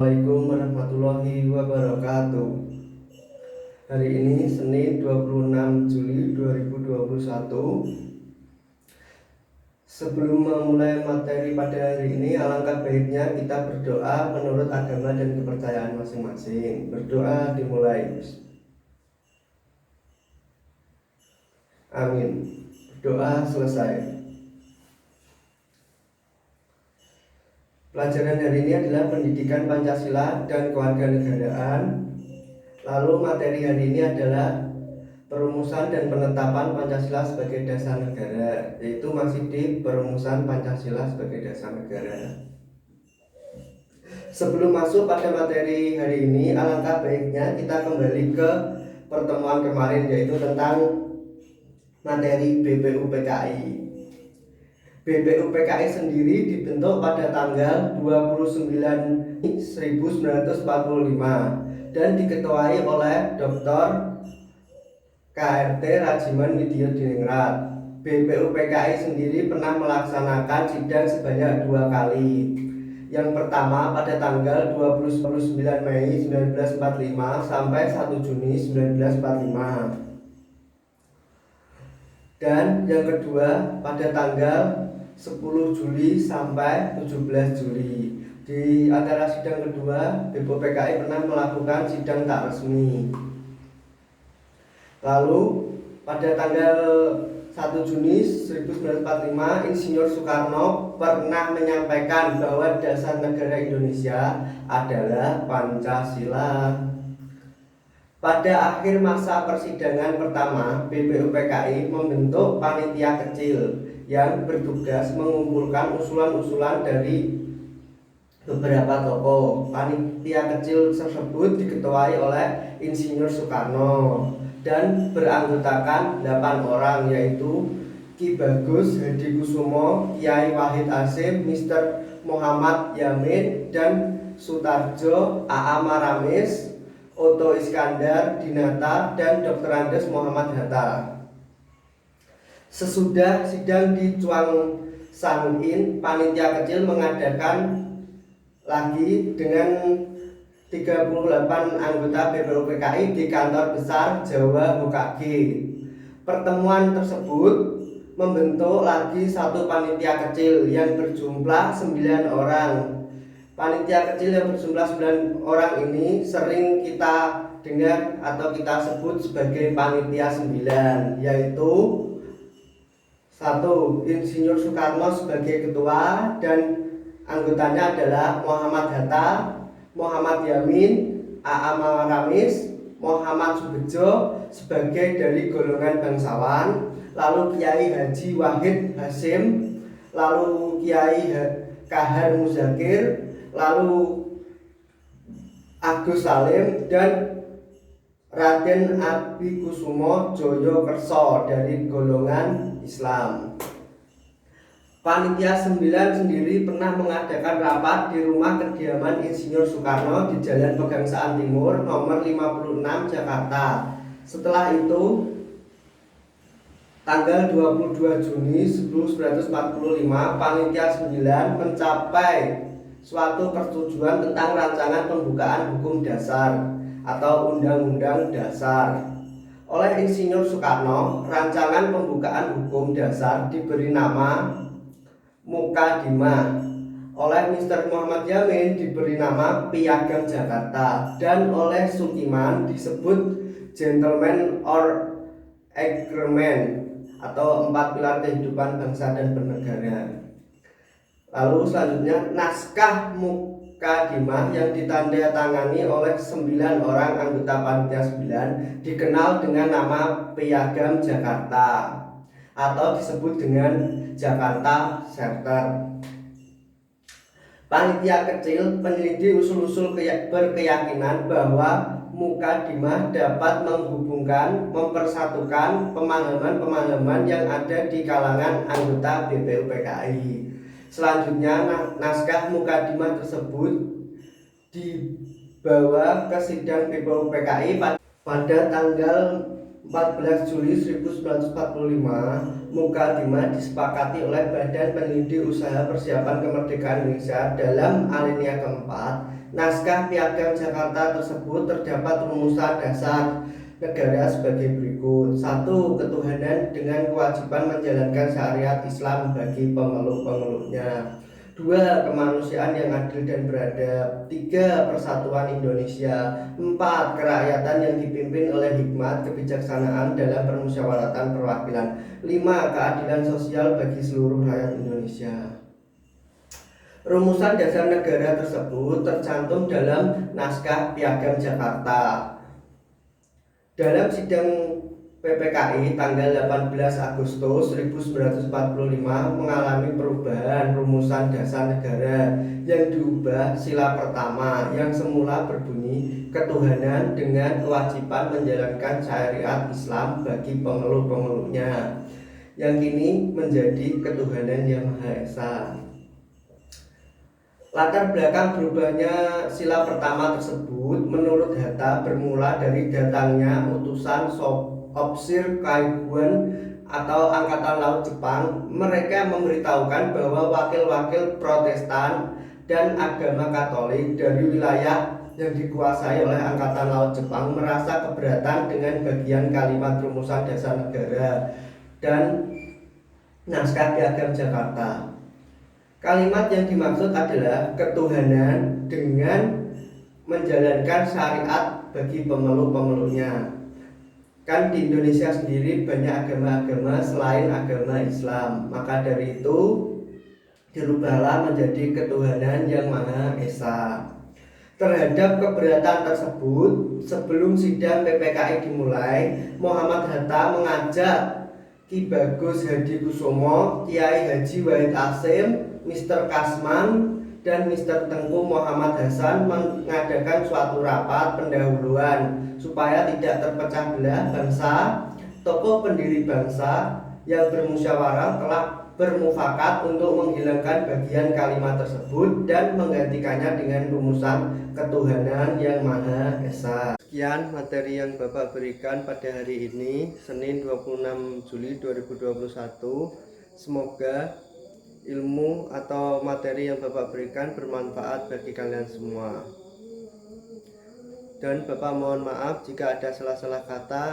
Assalamualaikum warahmatullahi wabarakatuh. Hari ini Senin 26 Juli 2021. Sebelum memulai materi pada hari ini, alangkah baiknya kita berdoa menurut agama dan kepercayaan masing-masing. Berdoa dimulai. Amin. Berdoa selesai. Pelajaran hari ini adalah pendidikan Pancasila dan kewarganegaraan. Lalu materi hari ini adalah perumusan dan penetapan Pancasila sebagai dasar negara, yaitu masih di perumusan Pancasila sebagai dasar negara. Sebelum masuk pada materi hari ini, alangkah baiknya kita kembali ke pertemuan kemarin, yaitu tentang materi BPUPKI. BPUPKI sendiri dibentuk pada tanggal 29 1945 dan diketuai oleh Dr. KRT Rajiman Widyadiningrat. BPUPKI sendiri pernah melaksanakan sidang sebanyak 2 kali. Yang pertama pada tanggal 29 Mei 1945 sampai 1 Juni 1945. Dan yang kedua pada tanggal 10 Juli sampai 17 Juli. Di antara sidang kedua, BPUPKI pernah melakukan sidang tak resmi. Lalu pada tanggal 1 Juni 1945, Insinyur Soekarno pernah menyampaikan bahwa dasar negara Indonesia adalah Pancasila. Pada akhir masa persidangan pertama, BPUPKI membentuk panitia kecil yang bertugas mengumpulkan usulan-usulan dari beberapa tokoh. Panitia kecil tersebut diketuai oleh Insinyur Soekarno dan beranggotakan 8 orang, yaitu Ki Bagus Hadikusumo, Kiai Wahid Hasyim, Mr. Muhammad Yamin, dan Sutarjo, A.A. Maramis, Otto Iskandar Dinata, dan Dr. Andes Muhammad Hatta. Sesudah sidang di Chuang Sangin, panitia kecil mengadakan lagi dengan 38 anggota BPUPKI di kantor besar Jawa HKG. Pertemuan tersebut membentuk lagi satu panitia kecil yang berjumlah 9 orang. Panitia kecil yang berjumlah 9 orang ini sering kita dengar atau kita sebut sebagai panitia 9, yaitu 1. Insinyur Soekarno sebagai ketua dan anggotanya adalah Muhammad Hatta, Muhammad Yamin, A.A. Maramis, Muhammad Subedjo sebagai dari golongan bangsawan, lalu Kiai Haji Wahid Hasyim, lalu Kiai Kahar Muzakir, lalu Agus Salim, dan Raden Abikusumo Joyokerso dari golongan Islam. Panitia 9 sendiri pernah mengadakan rapat di rumah kediaman Insinyur Soekarno di Jalan Pegangsaan Timur nomor 56 Jakarta. Setelah itu tanggal 22 Juni 1945 panitia 9 mencapai suatu persetujuan tentang rancangan pembukaan hukum dasar atau Undang-Undang Dasar. Oleh Insinyur Soekarno, rancangan pembukaan hukum dasar diberi nama Mukadimah. Oleh Mr. Muhammad Yamin diberi nama Piagam Jakarta, dan oleh Sukiman disebut Gentleman or Agreement atau 4 pilar kehidupan bangsa dan bernegara. Lalu selanjutnya naskah Mukadimah yang ditandatangani oleh 9 orang anggota panitia 9 dikenal dengan nama Piagam Jakarta atau disebut dengan Jakarta Charter. Panitia kecil penyelidik usul-usul berkeyakinan bahwa Mukadimah dapat menghubungkan, mempersatukan pemahaman-pemahaman yang ada di kalangan anggota BPUPKI. Selanjutnya naskah Mukadimah tersebut dibawa ke sidang BPUPKI pada tanggal 14 Juli 1945, Mukadimah disepakati oleh Badan Peneliti Usaha Persiapan Kemerdekaan Indonesia dalam alinea keempat. Naskah Piagam Jakarta tersebut terdapat rumusan dasar negara sebagai berikut. 1. Ketuhanan dengan kewajiban menjalankan syariat Islam bagi pemeluk-pemeluknya. 2. Kemanusiaan yang adil dan beradab. 3. Persatuan Indonesia. 4. Kerakyatan yang dipimpin oleh hikmat kebijaksanaan dalam permusyawaratan perwakilan. 5. Keadilan sosial bagi seluruh rakyat Indonesia. Rumusan dasar negara tersebut tercantum dalam Naskah Piagam Jakarta. Dalam sidang PPKI tanggal 18 Agustus 1945 mengalami perubahan rumusan dasar negara yang diubah sila pertama yang semula berbunyi ketuhanan dengan kewajiban menjalankan syariat Islam bagi pemeluk-pemeluknya, yang kini menjadi ketuhanan yang Maha Esa. Latar belakang berubahnya sila pertama tersebut menurut Hatta bermula dari datangnya utusan Ofisir Kaiguan atau Angkatan Laut Jepang. Mereka memberitahukan bahwa wakil-wakil Protestan dan agama Katolik dari wilayah yang dikuasai oleh Angkatan Laut Jepang merasa keberatan dengan bagian kalimat rumusan dasar negara dan Naskah Piagam Jakarta. Kalimat yang dimaksud adalah ketuhanan dengan menjalankan syariat bagi pemeluk-pemeluknya. Kan di Indonesia sendiri banyak agama-agama selain agama Islam, maka dari itu dirubahlah menjadi ketuhanan yang Maha Esa. Terhadap keberatan tersebut, sebelum sidang PPKI dimulai, Muhammad Hatta mengajak Ki Bagus Hadi Kusumo, Kiai Haji Wahid Asim, Mr. Kasman, dan Mr. Tengku Muhammad Hasan mengadakan suatu rapat pendahuluan supaya tidak terpecah belah bangsa. Tokoh pendiri bangsa yang bermusyawarah telah bermufakat untuk menghilangkan bagian kalimat tersebut dan menggantikannya dengan rumusan ketuhanan yang Maha Esa. Sekian materi yang Bapak berikan pada hari ini, Senin 26 Juli 2021. Semoga ilmu atau materi yang Bapak berikan bermanfaat bagi kalian semua. Dan Bapak mohon maaf jika ada salah-salah kata